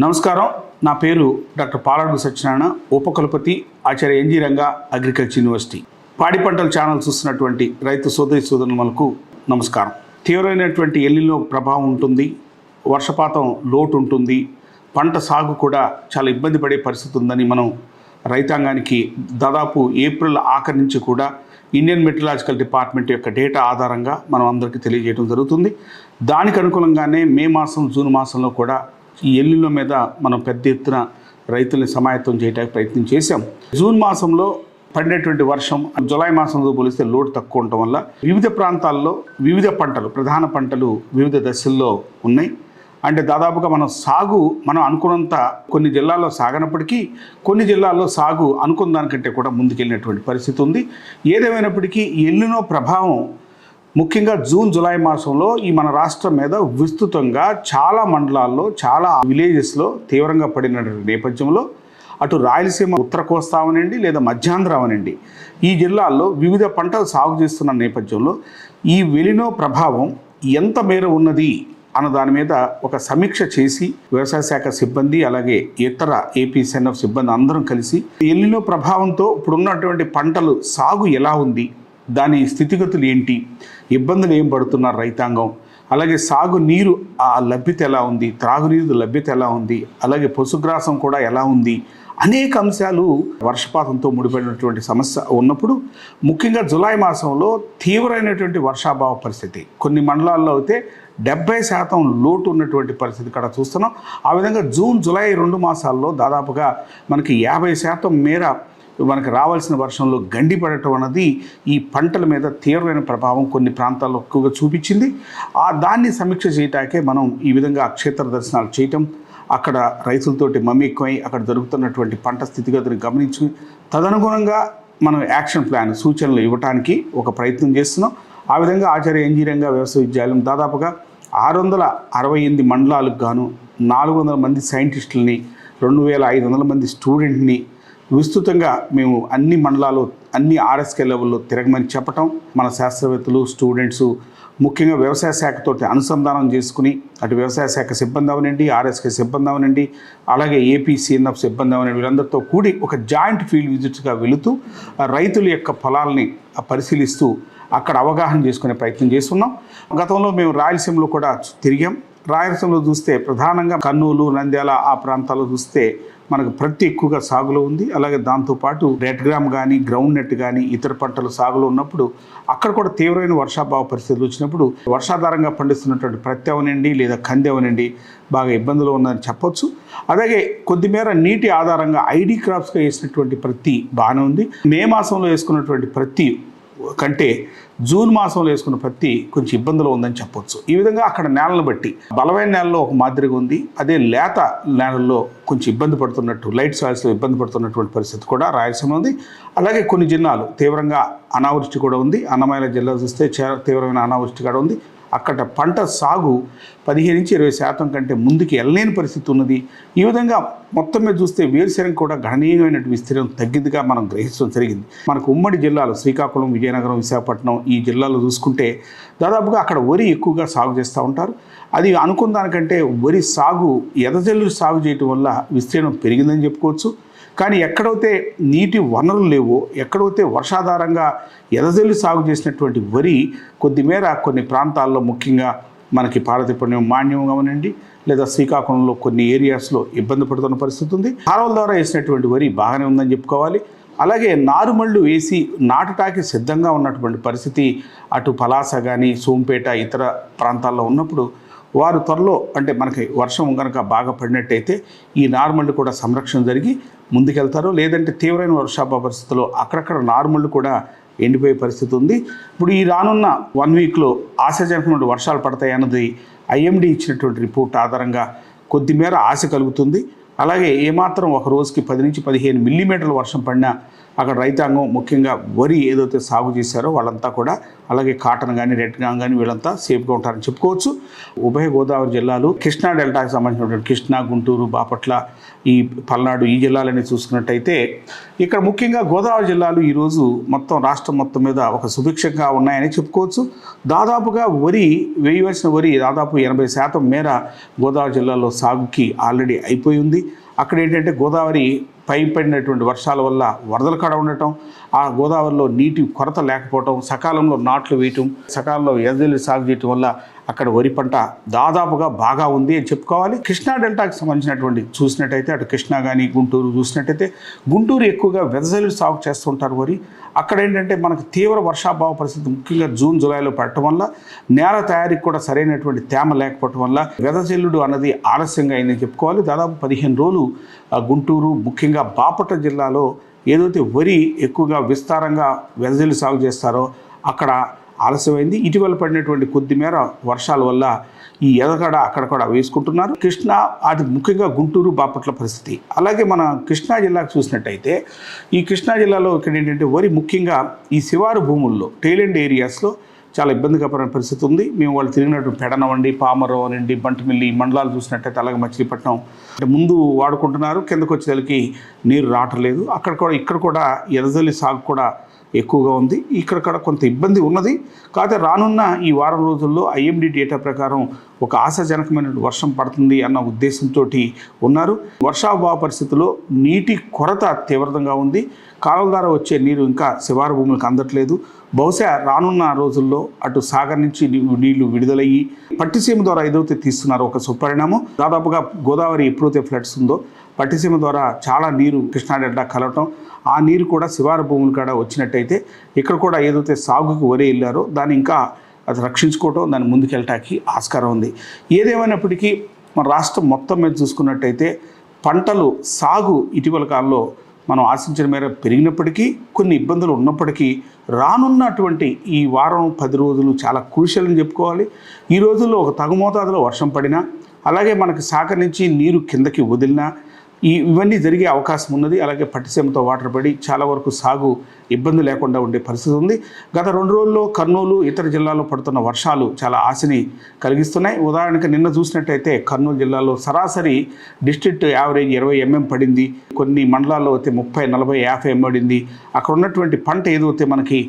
నమస్కారం. నా పేరు డాక్టర్ పాలాడు సత్యనారాయణ, ఉపకులపతి, ఆచార్య ఎన్జీ రంగా అగ్రికల్చర్ యూనివర్సిటీ. పాడి పంటల ఛానల్ చూస్తున్నటువంటి రైతు సోదరి సోదరులకు నమస్కారం. తీవ్రమైనటువంటి ఎల్నినో ప్రభావం ఉంటుంది, వర్షపాతం లోటు ఉంటుంది, పంట సాగు కూడా చాలా ఇబ్బంది పడే పరిస్థితి ఉందని మనం రైతాంగానికి దాదాపు ఏప్రిల్ ఆఖరి నుంచి కూడా ఇండియన్ మెట్రలాజికల్ డిపార్ట్మెంట్ యొక్క డేటా ఆధారంగా మనం అందరికీ తెలియజేయడం జరుగుతుంది. దానికి అనుకూలంగానే మే మాసం, జూన్ మాసంలో కూడా ఈ ఎల్నినో మీద మనం పెద్ద ఎత్తున రైతుల్ని సమాయత్తం చేయడానికి ప్రయత్నం చేశాం. జూన్ మాసంలో పడినటువంటి వర్షం జులై మాసంతో పోలిస్తే లోటు తక్కువ ఉండటం వల్ల వివిధ ప్రాంతాల్లో వివిధ పంటలు, ప్రధాన పంటలు వివిధ దశల్లో ఉన్నాయి. అంటే దాదాపుగా మనం అనుకున్నంత కొన్ని జిల్లాల్లో సాగనప్పటికీ కొన్ని జిల్లాల్లో సాగు అనుకున్న దానికంటే కూడా ముందుకెళ్ళినటువంటి పరిస్థితి ఉంది. ఏదేమైనప్పటికీ ఎల్నినో ప్రభావం ముఖ్యంగా జూన్, జులై మాసంలో ఈ మన రాష్ట్రం మీద విస్తృతంగా చాలా మండలాల్లో, చాలా విలేజెస్లో తీవ్రంగా పడిన నేపథ్యంలో అటు రాయలసీమ, ఉత్తర కోస్తా అవనండి లేదా మధ్యాంధ్ర అవనండి, ఈ జిల్లాల్లో వివిధ పంటలు సాగు చేస్తున్న నేపథ్యంలో ఈ ఎల్నినో ప్రభావం ఎంత మేర ఉన్నది అన్న దాని మీద ఒక సమీక్ష చేసి వ్యవసాయ శాఖ సిబ్బంది అలాగే ఇతర ఏపీఎస్ఎన్ఎఫ్ సిబ్బంది అందరం కలిసి ఎల్నినో ప్రభావంతో ఇప్పుడున్నటువంటి పంటలు సాగు ఎలా ఉంది, దాని స్థితిగతులు ఏంటి, ఇబ్బందులు ఏం పడుతున్నారు రైతాంగం, అలాగే సాగు నీరు ఆ లభ్యత ఎలా ఉంది, త్రాగునీరు లభ్యత ఎలా ఉంది, అలాగే పశుగ్రాసం కూడా ఎలా ఉంది, అనేక అంశాలు వర్షపాతంతో ముడిపడినటువంటి సమస్య ఉన్నప్పుడు ముఖ్యంగా జులై మాసంలో తీవ్రమైనటువంటి వర్షాభావ పరిస్థితి, కొన్ని మండలాల్లో అయితే 70% లోటు ఉన్నటువంటి పరిస్థితి కూడా చూస్తున్నాం. ఆ విధంగా జూన్, జులై 2 మాసాల్లో దాదాపుగా మనకి 50% మేర మనకు రావాల్సిన వర్షంలో గండిపడటం అన్నది ఈ పంటల మీద తీవ్రమైన ప్రభావం కొన్ని ప్రాంతాల్లో ఎక్కువగా చూపించింది. దాన్ని సమీక్ష చేయటానికే మనం ఈ విధంగా క్షేత్ర దర్శనాలు చేయటం, అక్కడ రైతులతోటి మమేకమై అక్కడ జరుగుతున్నటువంటి పంట స్థితిగతిని గమనించి తదనుగుణంగా మనం యాక్షన్ ప్లాన్, సూచనలు ఇవ్వడానికి ఒక ప్రయత్నం చేస్తున్నాం. ఆ విధంగా ఆచార్య ఎన్జీ రంగా వ్యవసాయ విద్యాలయం దాదాపుగా 668 మండలాలకు గాను 400 మంది సైంటిస్టులని, 2500 మంది స్టూడెంట్ని విస్తృతంగా మేము అన్ని మండలాలు, అన్ని ఆర్ఎస్కే లెవెల్లో తిరగమని చెప్పటం, మన శాస్త్రవేత్తలు, స్టూడెంట్స్ ముఖ్యంగా వ్యవసాయ శాఖతోటి అనుసంధానం చేసుకుని అటు వ్యవసాయ శాఖ సిబ్బంది అవనండి, ఆర్ఎస్కే సిబ్బంది అవనండి, అలాగే ఏపీసీఎన్ఎఫ్ సిబ్బంది అవనండి, వీళ్ళందరితో కూడి ఒక జాయింట్ ఫీల్డ్ విజిట్స్గా వెళుతూ రైతుల యొక్క పొలాలని పరిశీలిస్తూ అక్కడ అవగాహన చేసుకునే ప్రయత్నం చేస్తున్నాం. గతంలో మేము రాయలసీమలో కూడా తిరిగాం. రాయలసీమలో చూస్తే ప్రధానంగా కర్నూలు, నంద్యాల ఆ ప్రాంతాల్లో చూస్తే మనకు ప్రతి ఎక్కువగా సాగులో ఉంది. అలాగే దాంతోపాటు రెడ్ గ్రామ్ కానీ, గ్రౌండ్ నెట్ కానీ ఇతర పంటలు సాగులో ఉన్నప్పుడు అక్కడ కూడా తీవ్రమైన వర్షాభావ పరిస్థితులు వచ్చినప్పుడు వర్షాధారంగా పండిస్తున్నటువంటి ప్రత్తి అవనండి లేదా కంది అవనండి బాగా ఇబ్బందులు ఉందని చెప్పొచ్చు. అలాగే కొద్దిమేర నీటి ఆధారంగా ఐడి క్రాప్స్గా వేసినటువంటి ప్రత్తి బాగానే ఉంది. మే మాసంలో వేసుకున్నటువంటి ప్రత్తి కంటే జూన్ మాసంలో వేసుకున్న ప్రత్తి కొంచెం ఇబ్బందులు ఉందని చెప్పొచ్చు. ఈ విధంగా అక్కడ నేలను బట్టి బలమైన నేలలో ఒక మాదిరిగా ఉంది, అదే లేత నేలల్లో కొంచెం ఇబ్బంది పడుతున్నట్టు, లైట్ సాయిల్స్లో ఇబ్బంది పడుతున్నటువంటి పరిస్థితి కూడా రాయలసీమ ఉంది. అలాగే కొన్ని జిల్లాలు తీవ్రంగా అనావృష్టి కూడా ఉంది. అన్నమయ్య జిల్లా చూస్తే తీవ్రమైన అనావృష్టి కూడా ఉంది. అక్కడ పంట సాగు 15-20% కంటే ముందుకు వెళ్ళలేని పరిస్థితి ఉన్నది. ఈ విధంగా మొత్తం మీద చూస్తే వేరుశెనగ కూడా గణనీయమైన విస్తీర్ణం తగ్గిందిగా మనం గ్రహించడం జరిగింది. మనకు ఉమ్మడి జిల్లాలు శ్రీకాకుళం, విజయనగరం, విశాఖపట్నం ఈ జిల్లాలో చూసుకుంటే దాదాపుగా అక్కడ వరి ఎక్కువగా సాగు చేస్తూ ఉంటారు. అది అనుకున్న దానికంటే వరి సాగు ఎదజల్లు సాగు చేయటం వల్ల విస్తీర్ణం పెరిగిందని చెప్పుకోవచ్చు. కానీ ఎక్కడైతే నీటి వనరులు లేవో, ఎక్కడైతే వర్షాధారంగా ఎదజల్లి సాగు చేసినటువంటి వరి కొద్దిమేర కొన్ని ప్రాంతాల్లో ముఖ్యంగా మనకి పార్వతీపురం, మాన్యం కావనండి లేదా శ్రీకాకుళంలో కొన్ని ఏరియాస్లో ఇబ్బంది పడుతున్న పరిస్థితి ఉంది. కాలువల ద్వారా వేసినటువంటి వరి బాగానే ఉందని చెప్పుకోవాలి. అలాగే నారుమళ్ళు వేసి నాటటానికి సిద్ధంగా ఉన్నటువంటి పరిస్థితి అటు పలాస కానీ, సోంపేట ఇతర ప్రాంతాల్లో ఉన్నప్పుడు వారు త్వరలో అంటే మనకి వర్షం కనుక బాగా పడినట్టయితే ఈ నార్మల్ కూడా సంరక్షణ జరిగి ముందుకెళ్తారు. లేదంటే తీవ్రమైన వర్షాభావ పరిస్థితుల్లో అక్కడక్కడ నార్మల్ కూడా ఎండిపోయే పరిస్థితి ఉంది. ఇప్పుడు ఈ రానున్న 1 వీక్లో ఆశాజనకమైన వర్షాలు పడతాయి అన్నది ఐఎండీ ఇచ్చినటువంటి రిపోర్ట్ ఆధారంగా కొద్దిమేర ఆశ కలుగుతుంది. అలాగే ఏమాత్రం ఒక రోజుకి 10-15 మిల్లీమీటర్ల వర్షం పడినా అక్కడ రైతాంగం ముఖ్యంగా వరి ఏదైతే సాగు చేశారో వాళ్ళంతా కూడా, అలాగే కాటన్ కానీ రెడ్ కానీ వీళ్ళంతా సేఫ్గా ఉంటారని చెప్పుకోవచ్చు. ఉభయ గోదావరి జిల్లాలు, కృష్ణా డెల్టాకి సంబంధించినటువంటి కృష్ణా, గుంటూరు, బాపట్ల, ఈ పల్నాడు ఈ జిల్లాలని చూసుకున్నట్టయితే ఇక్కడ ముఖ్యంగా గోదావరి జిల్లాలు ఈరోజు మొత్తం రాష్ట్రం మొత్తం మీద ఒక సుభిక్షంగా ఉన్నాయని చెప్పుకోవచ్చు. దాదాపుగా వరి వేయవలసిన వరి దాదాపు 80% మేర గోదావరి జిల్లాలో సాగుకి ఆల్రెడీ అయిపోయి ఉంది. అక్కడ ఏంటంటే గోదావరి పడినటువంటి వర్షాల వల్ల వరదలు కాడ ఉండటం, ఆ గోదావరిలో నీటి కొరత లేకపోవటం, సకాలంలో నాట్లు వేయటం, సకాలంలో ఎదజల్లి సాగు చేయటం వల్ల అక్కడ వరి పంట దాదాపుగా బాగా ఉంది అని చెప్పుకోవాలి. కృష్ణా డెల్టాకి సంబంధించినటువంటి చూసినట్టయితే అటు కృష్ణా కానీ గుంటూరు చూసినట్టయితే గుంటూరు ఎక్కువగా వెదజల్లి సాగు చేస్తుంటారు వరి. అక్కడ ఏంటంటే మనకు తీవ్ర వర్షాభావ పరిస్థితి ముఖ్యంగా జూన్ జూలైలో పడటం వల్ల నేల తయారీకి కూడా సరైనటువంటి తేమ లేకపోవటం వల్ల వెదజల్లుడు అన్నది ఆలస్యంగా అయిందని చెప్పుకోవాలి. దాదాపు 15 రోజులు గుంటూరు ముఖ్యంగా బాపట్ల జిల్లాలో ఏదైతే వరి ఎక్కువగా విస్తారంగా వెదజల్లి సాగు చేస్తారో అక్కడ ఆలస్యమైంది. ఇటీవల పడినటువంటి కొద్ది మేర వర్షాల వల్ల ఈ ఎదగడ అక్కడ కూడా వేసుకుంటున్నారు. కృష్ణా అది ముఖ్యంగా గుంటూరు బాపట్ల పరిస్థితి. అలాగే మన కృష్ణా జిల్లాకు చూసినట్టయితే ఈ కృష్ణా జిల్లాలో ఇక్కడ ఏంటంటే వరి ముఖ్యంగా ఈ శివారు భూముల్లో టైలెండ్ ఏరియాస్లో చాలా ఇబ్బందికరమైన పరిస్థితి ఉంది. మేము వాళ్ళు తిరిగినట్టు పెడనవండి, పామరం అనండి, బంటమిల్లి ఈ మండలాలు చూసినట్టయితే అలాగే మచిలీపట్నం అంటే ముందు వాడుకుంటున్నారు, కిందకు వచ్చేసరికి నీరు రావట్లేదు. అక్కడ కూడా ఇక్కడ కూడా ఎదజల్లి సాగు కూడా ఎక్కువగా ఉంది. ఇక్కడ కూడా కొంత ఇబ్బంది ఉన్నది. కాకపోతే రానున్న ఈ వారం రోజుల్లో ఐఎండీ డేటా ప్రకారం ఒక ఆశాజనకమైన వర్షం పడుతుంది అన్న ఉద్దేశంతో ఉన్నారు. వర్షాభావ పరిస్థితుల్లో నీటి కొరత తీవ్రంగా ఉంది. కాలువల ద్వారా వచ్చే నీరు ఇంకా శివారు భూములకు అందట్లేదు. బహుశా రానున్న రోజుల్లో అటు సాగర్ నుంచి నీళ్లు విడుదలయ్యి పట్టిసీమ ద్వారా ఏదైతే తీస్తున్నారో ఒక సుపరిణామం. దాదాపుగా గోదావరి ఎప్పుడైతే ఫ్లడ్స్ ఉందో పట్టిసీమ ద్వారా చాలా నీరు కృష్ణా డెల్టా కలవటం, ఆ నీరు కూడా శివారు భూములు కూడా వచ్చినట్టయితే ఇక్కడ కూడా ఏదైతే సాగుకు వరి వెళ్ళారో దాన్ని ఇంకా అది రక్షించుకోవటం, దాన్ని ముందుకెళ్ళటానికి ఆస్కారం ఉంది. ఏదేమైనప్పటికీ మన రాష్ట్రం మొత్తం మీద చూసుకున్నట్టయితే పంటలు సాగు ఇటీవల కాలంలో మనం ఆశించిన మేర పెరిగినప్పటికీ కొన్ని ఇబ్బందులు ఉన్నప్పటికీ రానున్నటువంటి ఈ వారం 10 రోజులు చాలా క్రూషియల్ అని చెప్పుకోవాలి. ఈ రోజుల్లో ఒక తగు మోతాదులో వర్షం పడినా, అలాగే మనకి శాఖ నుంచి నీరు కిందకి వదిలినా ఇవన్నీ జరిగే అవకాశం ఉన్నది. అలాగే పట్టిసీమతో వాటర్ పడి చాలా వరకు సాగు ఇబ్బంది లేకుండా ఉండే పరిస్థితి ఉంది. గత 2 రోజుల్లో కర్నూలు ఇతర జిల్లాల్లో పడుతున్న వర్షాలు చాలా ఆశని కలిగిస్తున్నాయి. ఉదాహరణకి నిన్న చూసినట్టయితే కర్నూలు జిల్లాలో సరాసరి డిస్ట్రిక్ట్ యావరేజ్ 20 mm పడింది. కొన్ని మండలాల్లో అయితే 30, 40, 50 mm పడింది. అక్కడ ఉన్నటువంటి పంట ఏదైతే మనకి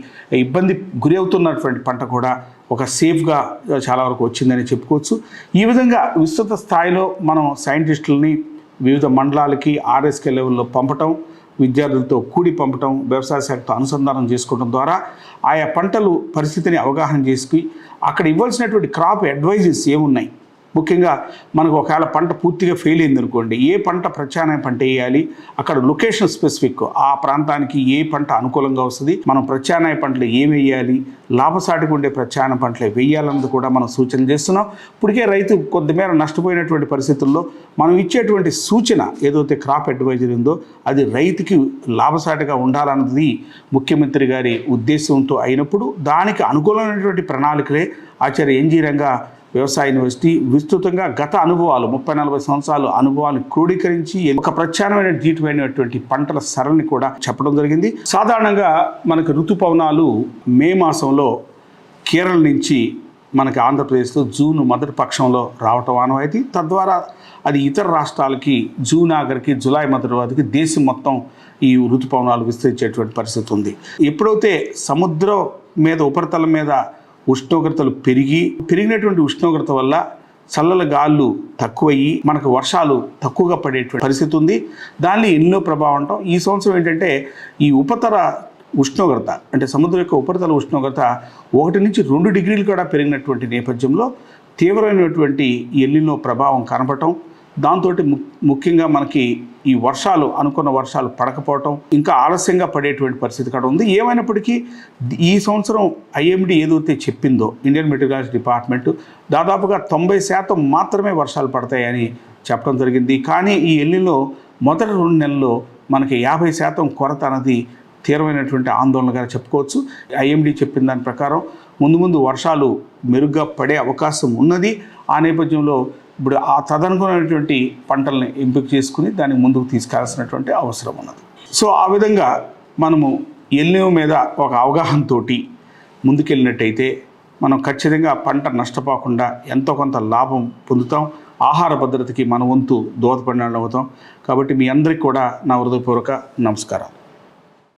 ఇబ్బంది గురి అవుతున్నటువంటి పంట కూడా ఒక సేఫ్గా చాలా వరకు వచ్చిందని చెప్పుకోవచ్చు. ఈ విధంగా విస్తృత స్థాయిలో మనం సైంటిస్టులని వివిధ మండలాలకి ఆర్ఎస్కే లెవెల్లో పంపటం, విద్యార్థులతో కూడి పంపటం, వ్యవసాయ శాఖతో అనుసంధానం చేసుకోవడం ద్వారా ఆయా పంటలు పరిస్థితిని అవగాహన చేసుకుని అక్కడ ఇవ్వాల్సినటువంటి క్రాప్ అడ్వైజెస్ ఏమున్నాయి, ముఖ్యంగా మనకు ఒకవేళ పంట పూర్తిగా ఫెయిల్ అయింది అనుకోండి, ఏ పంట ప్రత్యామ్నాయ పంట వేయాలి, అక్కడ లొకేషన్ స్పెసిఫిక్ ఆ ప్రాంతానికి ఏ పంట అనుకూలంగా వస్తుంది, మనం ప్రత్యామ్నాయ పంటలు ఏమి వేయాలి, లాభసాటిగా ఉండే ప్రత్యామ్నాయ పంటలు వేయాలన్నది కూడా మనం సూచన చేస్తున్నాం. ఇప్పటికే రైతు కొద్దిమేర నష్టపోయినటువంటి పరిస్థితుల్లో మనం ఇచ్చేటువంటి సూచన ఏదైతే క్రాప్ అడ్వైజరీ ఉందో అది రైతుకి లాభసాటిగా ఉండాలన్నది ముఖ్యమంత్రి గారి ఉద్దేశంతో అయినప్పుడు దానికి అనుకూలమైనటువంటి ప్రణాళికలే ఆచార్య ఎన్జీ రంగా వ్యవసాయ యూనివర్సిటీ విస్తృతంగా గత అనుభవాలు 30-40 సంవత్సరాలు అనుభవాలను క్రోడీకరించి ఒక ప్రత్యామ్నాయమైన జీటుమైనటువంటి పంటల సరళిని కూడా చెప్పడం జరిగింది. సాధారణంగా మనకు ఋతుపవనాలు మే మాసంలో కేరళ నుంచి మనకి ఆంధ్రప్రదేశ్లో జూన్ మొదటి పక్షంలో రావటం ఆనవాయితీ. తద్వారా అది ఇతర రాష్ట్రాలకి జూన్ ఆఖరికి జూలై మొదటి వారికి దేశం మొత్తం ఈ ఋతుపవనాలు విస్తరించేటువంటి పరిస్థితి ఉంది. ఎప్పుడైతే సముద్రం మీద ఉపరితలం మీద ఉష్ణోగ్రతలు పెరిగినటువంటి ఉష్ణోగ్రత వల్ల చల్లల గాళ్ళు తక్కువయ్యి మనకు వర్షాలు తక్కువగా పడేటువంటి పరిస్థితి ఉంది. దానిలో ఎన్నో ప్రభావం ఉంటాం. ఈ సంవత్సరం ఏంటంటే ఈ ఉపరితల ఉష్ణోగ్రత అంటే సముద్రం యొక్క ఉపరితల ఉష్ణోగ్రత 1 నుంచి 2 డిగ్రీలు కూడా పెరిగినటువంటి నేపథ్యంలో తీవ్రమైనటువంటి ఎల్నినో ప్రభావం కనపడటం, దాంతో ముఖ్యంగా మనకి ఈ వర్షాలు అనుకున్న వర్షాలు పడకపోవటం, ఇంకా ఆలస్యంగా పడేటువంటి పరిస్థితి కూడా ఉంది. ఏమైనప్పటికీ ఈ సంవత్సరం ఐఎండీ ఏదైతే చెప్పిందో ఇండియన్ మెటీరియాలజీ డిపార్ట్మెంట్ దాదాపుగా 90% మాత్రమే వర్షాలు పడతాయని చెప్పడం జరిగింది. కానీ ఈ ఎల్నినో మొదటి 2 నెలల్లో మనకి 50% కొరత అనేది తీవ్రమైనటువంటి ఆందోళనగా చెప్పుకోవచ్చు. ఐఎండీ చెప్పిన దాని ప్రకారం ముందు వర్షాలు మెరుగ్గా పడే అవకాశం ఉన్నది. ఆ నేపథ్యంలో ఇప్పుడు ఆ తదనుగుణమైనటువంటి పంటల్ని ఎంపిక చేసుకుని దాన్ని ముందుకు తీసుకెళ్లాల్సినటువంటి అవసరం ఉన్నది. సో ఆ విధంగా మనము ఎల్నినో మీద ఒక అవగాహనతోటి ముందుకెళ్ళినట్టయితే మనం ఖచ్చితంగా పంట నష్టపోకుండా ఎంతో కొంత లాభం పొందుతాం. ఆహార భద్రతకి మన వంతు దోహదపడిన అవుతాం. కాబట్టి మీ అందరికీ కూడా నా హృదయపూర్వక నమస్కారాలు.